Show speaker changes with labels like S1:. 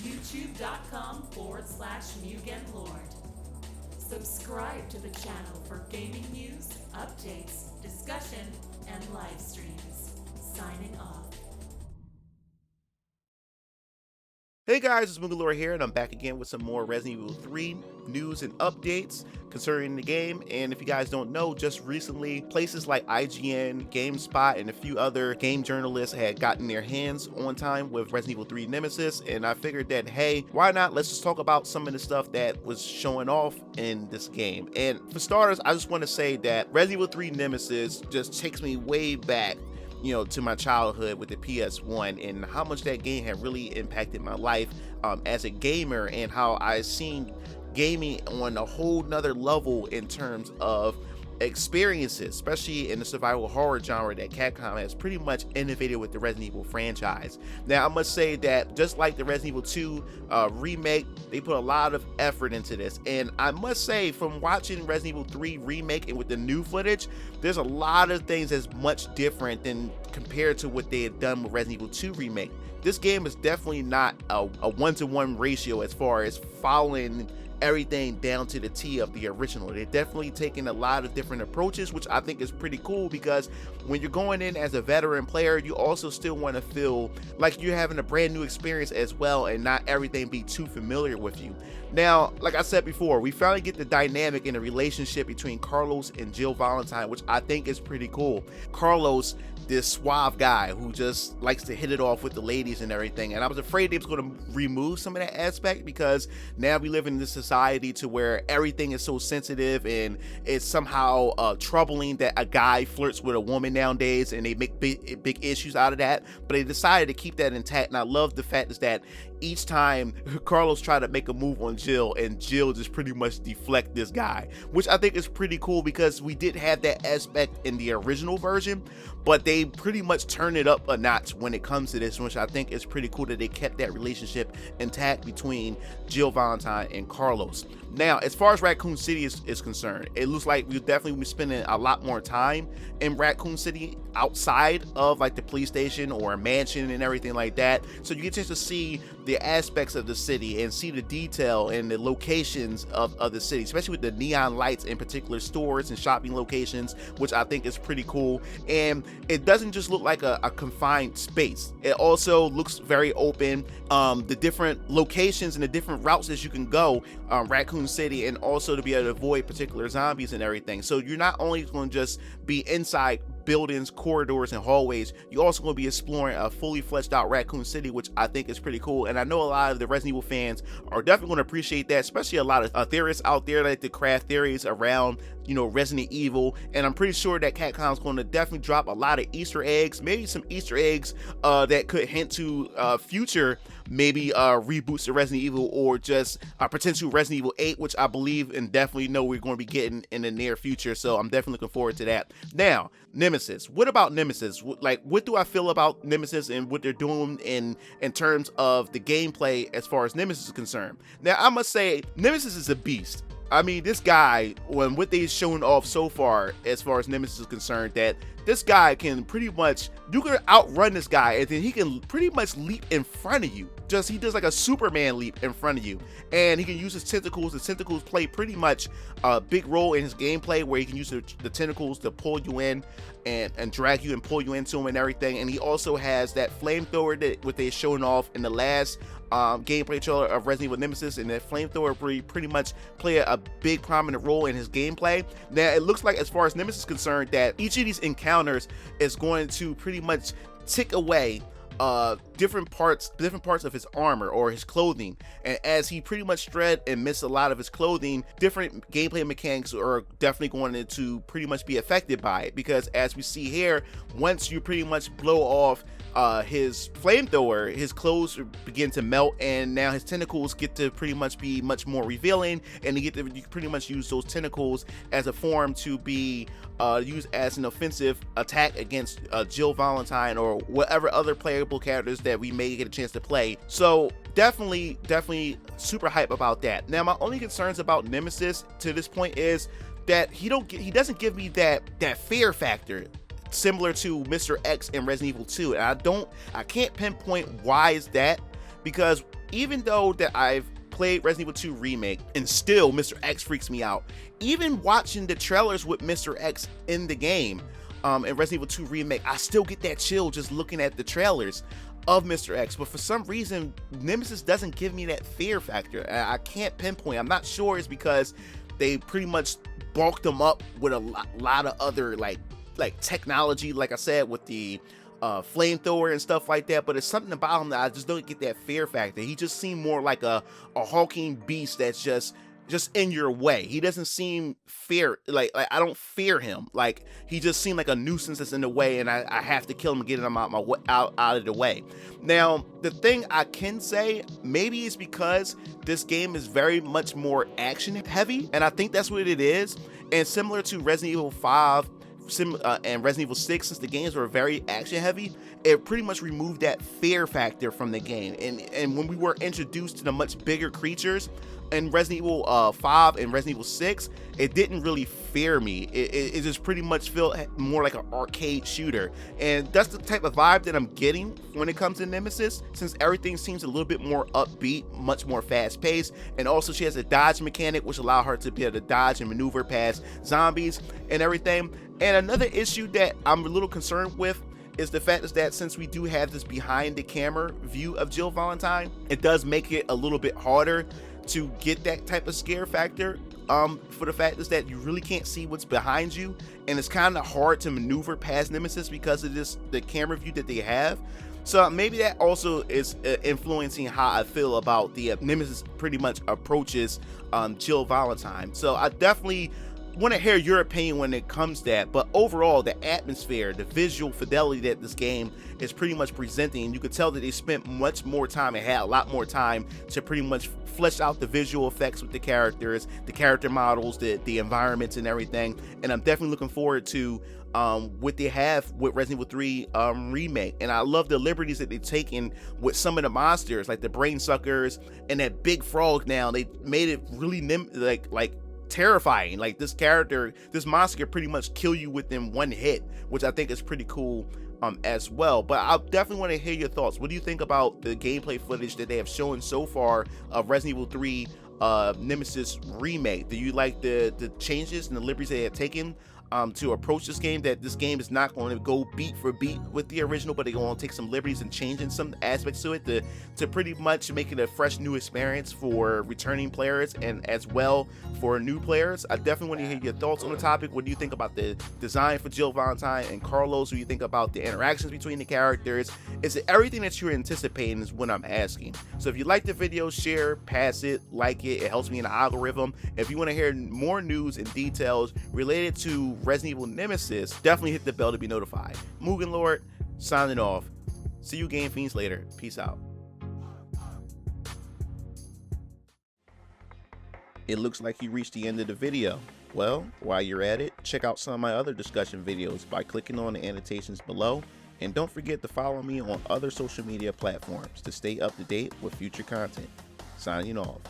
S1: youtube.com/MugenLord. Subscribe to the channel for gaming news, updates, discussion, and live streams. Signing off.
S2: Hey guys, it's Mugalore here, and I'm back again with some more Resident Evil 3 news and updates concerning the game. And if you guys don't know, just recently, places like IGN, GameSpot, and a few other game journalists had gotten their hands on time with Resident Evil 3 Nemesis, and I figured that, hey, why not? Let's just talk about some of the stuff that was showing off in this game. And for starters, I just want to say that Resident Evil 3 Nemesis just takes me way back, to my childhood with the PS1, and how much that game had really impacted my life as a gamer, and how I seen gaming on a whole nother level in terms of experiences, especially in the survival horror genre that Capcom has pretty much innovated with the Resident Evil franchise. Now, I must say that just like the Resident Evil 2 remake, they put a lot of effort into this, and I must say, from watching Resident Evil 3 remake and with the new footage, there's a lot of things that's much different than compared to what they had done with Resident Evil 2 remake. This game is definitely not a one-to-one ratio as far as following everything down to the T of the original. They're definitely taking a lot of different approaches, which I think is pretty cool, because when you're going in as a veteran player, you also still want to feel like you're having a brand new experience as well, and not everything be too familiar with you. Now, like I said before, we finally get the dynamic in the relationship between Carlos and Jill Valentine, which I think is pretty cool. Carlos, this suave guy who just likes to hit it off with the ladies and everything, and I was afraid they was going to remove some of that aspect, because now we live in this society to where everything is so sensitive, and it's somehow troubling that a guy flirts with a woman nowadays, and they make big issues out of that. But they decided to keep that intact, and I love the fact is that each time Carlos tried to make a move on Jill, and Jill just pretty much deflect this guy, which I think is pretty cool, because we did have that aspect in the original version, but they pretty much turn it up a notch when it comes to this, which I think is pretty cool that they kept that relationship intact between Jill Valentine and Carlos. Now, as far as Raccoon City is concerned, it looks like we'll definitely be spending a lot more time in Raccoon City outside of like the police station or a mansion and everything like that. So you get a chance to see the aspects of the city and see the detail and the locations of the city, especially with the neon lights in particular stores and shopping locations, which I think is pretty cool. And it doesn't just look like a confined space. It also looks very open. The different locations and the different routes that you can go Raccoon City, and also to be able to avoid particular zombies and everything. So you're not only going to just be inside buildings, corridors, and hallways, you're also going to be exploring a fully fleshed out Raccoon City, which I think is pretty cool. And I know a lot of the Resident Evil fans are definitely going to appreciate that, especially a lot of theorists out there that like to craft theories around Resident Evil. And I'm pretty sure that Capcom's going to definitely drop a lot of Easter eggs, maybe some Easter eggs that could hint to future maybe reboots of Resident Evil, or just a potential Resident Evil 8, which I believe and definitely know we're going to be getting in the near future. So I'm definitely looking forward to that. Now, Nemesis. What about Nemesis? What do I feel about Nemesis and what they're doing in terms of the gameplay as far as Nemesis is concerned? Now, I must say, Nemesis is a beast. I mean, this guy, when what they've shown off so far as far as Nemesis is concerned, that this guy can pretty much, you can outrun this guy, and then he can pretty much leap in front of you. He does like a Superman leap in front of you, and he can use his tentacles. The tentacles play pretty much a big role in his gameplay, where he can use the tentacles to pull you in and drag you and pull you into him and everything. And he also has that flamethrower that what they showing off in the last gameplay trailer of Resident Evil Nemesis, and that flamethrower pretty much play a big prominent role in his gameplay. Now, it looks like as far as Nemesis is concerned, that each of these encounters is going to pretty much tick away different parts of his armor or his clothing, and as he pretty much shred and miss a lot of his clothing, different gameplay mechanics are definitely going to pretty much be affected by it, because as we see here, once you pretty much blow off his flamethrower, his clothes begin to melt, and now his tentacles get to pretty much be much more revealing, and you can pretty much use those tentacles as a form to be used as an offensive attack against Jill Valentine or whatever other playable characters that we may get a chance to play. So definitely super hype about that. Now, my only concerns about Nemesis to this point is that he doesn't give me that fear factor similar to Mr. X in Resident Evil 2, and I can't pinpoint why is that, because even though that I've played Resident Evil 2 Remake and still Mr. X freaks me out, even watching the trailers with Mr. X in the game, in Resident Evil 2 Remake, I still get that chill just looking at the trailers of Mr. X. But for some reason, Nemesis doesn't give me that fear factor. I can't pinpoint. I'm not sure it's because they pretty much bulked him up with a lot of other like technology, like I said, with the flamethrower and stuff like that, but it's something about him that I just don't get that fear factor. He just seemed more like a hulking beast that's just in your way. He doesn't seem like I don't fear him. Like, he just seemed like a nuisance that's in the way, and I have to kill him and get him out of the way. Now, the thing I can say, maybe it's because this game is very much more action heavy, and I think that's what it is. And similar to Resident Evil 5 and Resident Evil 6, since the games were very action heavy, it pretty much removed that fear factor from the game. And when we were introduced to the much bigger creatures in Resident Evil 5 and Resident Evil 6, it didn't really fear me. It just pretty much felt more like an arcade shooter, and that's the type of vibe that I'm getting when it comes to Nemesis, since everything seems a little bit more upbeat, much more fast paced, and also she has a dodge mechanic which allow her to be able to dodge and maneuver past zombies and everything. And another issue that I'm a little concerned with is the fact is that since we do have this behind the camera view of Jill Valentine, it does make it a little bit harder to get that type of scare factor, for the fact is that you really can't see what's behind you, and it's kind of hard to maneuver past Nemesis because of the camera view that they have. So maybe that also is influencing how I feel about the Nemesis pretty much approaches Jill Valentine. So I definitely want to hear your opinion when it comes to that. But overall, the atmosphere, the visual fidelity that this game is pretty much presenting, you could tell that they spent much more time and had a lot more time to pretty much flesh out the visual effects with the characters, the character models, the environments and everything. And I'm definitely looking forward to what they have with Resident Evil 3 Remake. And I love the liberties that they've taken with some of the monsters, like the brain suckers and that big frog. Now they made it really like terrifying. Like, this monster can pretty much kill you within one hit, which I think is pretty cool as well. But I definitely want to hear your thoughts. What do you think about the gameplay footage that they have shown so far of Resident Evil 3 Nemesis Remake? Do you like the changes and the liberties they have taken to approach this game, that this game is not going to go beat for beat with the original, but they're going to take some liberties and changing some aspects to it to pretty much make it a fresh new experience for returning players and as well for new players? I definitely want to hear your thoughts on the topic. What do you think about the design for Jill Valentine and Carlos? What do you think about the interactions between the characters? Is it everything that you're anticipating is what I'm asking. So if you like the video, share, pass it, like it. It helps me in the algorithm. If you want to hear more news and details related to Resident Evil Nemesis, definitely hit the bell to be notified. Mugen Lord, signing off. See you Game Fiends later. Peace out. It looks like you reached the end of the video. Well, while you're at it, check out some of my other discussion videos by clicking on the annotations below, and don't forget to follow me on other social media platforms to stay up to date with future content. Signing off.